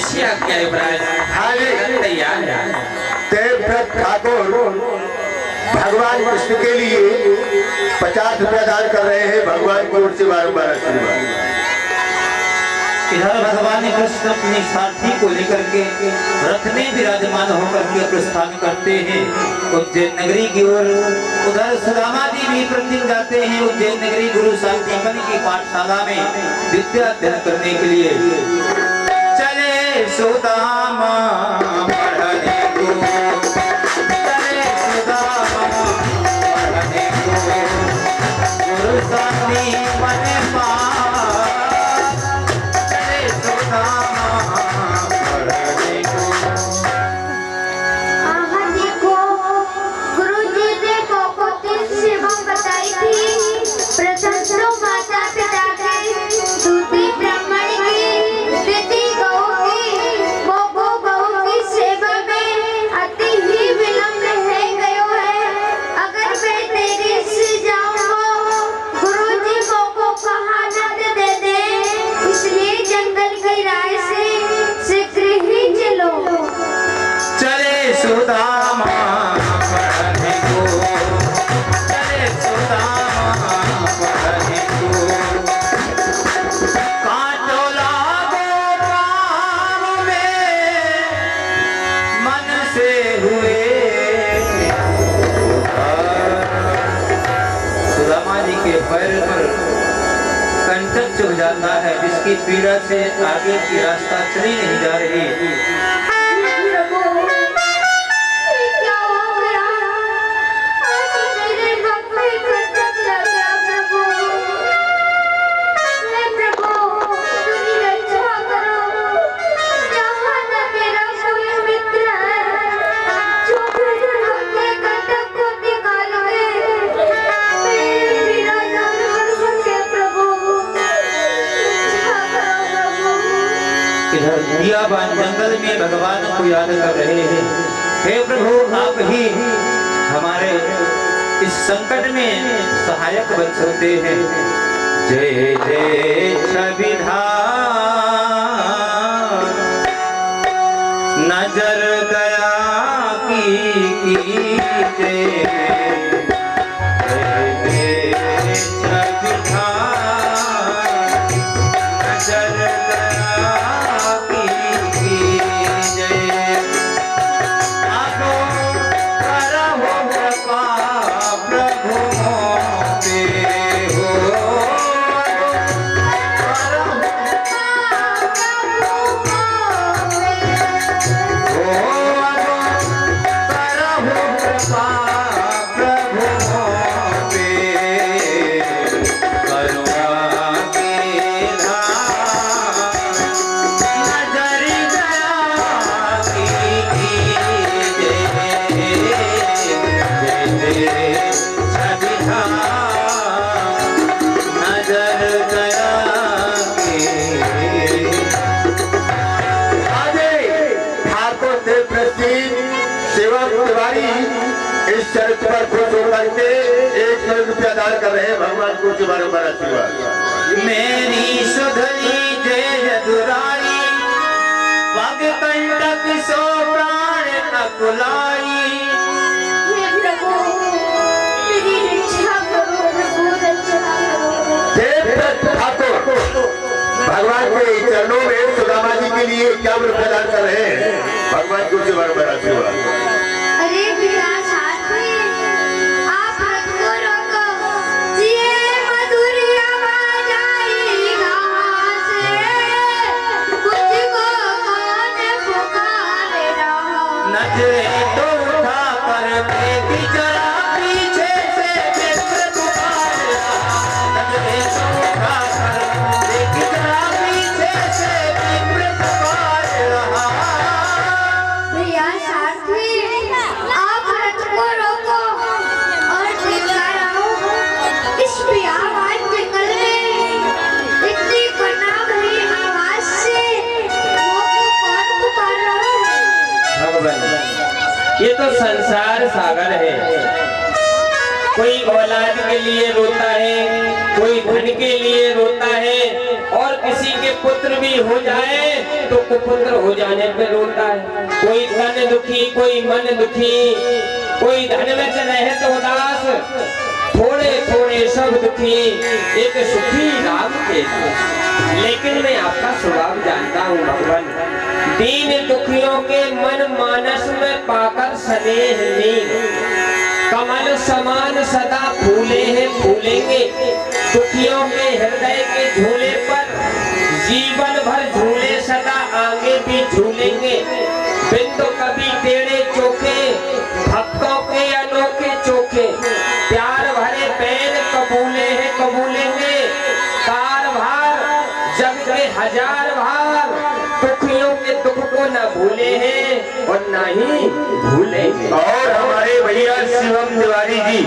कैसी आज्ञा है महाराज? तैयार है। देवव्रत ठाकुर भगवान कृष्ण के लिए 50 रुपया दान कर रहे हैं। भगवान की ओर से बारंबार आशीर्वाद। इधर भगवान कृष्ण अपने सारथी को लेकर के रथ में विराजमान होकर के प्रस्थान करते हैं उज्जैन नगरी की ओर। उधर सुदामा जी भी प्रतिदिन जाते हैं उज्जैन नगरी गुरु शांतिवन की पाठशाला में विद्या अध्ययन करने के लिए। चले सुदामा पढ़ने को, चले सुदामा पढ़ने को, गुरु शांतिवन पैर पर कंटक चुभ जाता है, जिसकी पीड़ा से आगे की रास्ता चली नहीं जा रही। बियाबान जंगल में भगवान को याद कर रहे हैं। हे प्रभु, आप ही हमारे इस संकट में सहायक बन सकते हैं। जय जय छविधाम, नजर दया की जय। इस शर्त पर खुश होकर के 1 रुपया दान कर रहे हैं। भगवान को बारंबार आशीर्वाद। मेरी सुधनी जय दुराई, पग कंटक सो प्राण अकुलाई। भगवान के चरणों में सुदामा जी के लिए 51 रुपया दान कर रहे हैं। भगवान को बारंबार आशीर्वाद। ये तो संसार सागर है। कोई औलाद के लिए रोता है, कोई धन के लिए रोता है, और किसी के पुत्र भी हो जाए तो कुपुत्र हो जाने पे रोता है। कोई तन दुखी, कोई मन दुखी, कोई धन में रहे तो उदास, थोड़े थोड़े सब दुखी, एक सुखी राम के दास। लेकिन मैं आपका स्वभाव जानता हूँ भगवान, दीन दुखियों के मन मानस में पाकर स्नेह नीन, कमल समान सदा फूले हैं फूलेंगे, दुखियों के हृदय के झूले पर जीवन भर झूले सदा आगे भी झूलेंगे। बिंदु कभी टेढ़े चोखे, भक्तों के अनोखे चोखे, प्यार भरे पैर कबूले हैं कबूलेंगे। कार भार जग के हजार भार, दुखियों के दुख को न भूले हैं और न ही भूलेंगे। और हमारे भैया शिवम तिवारी जी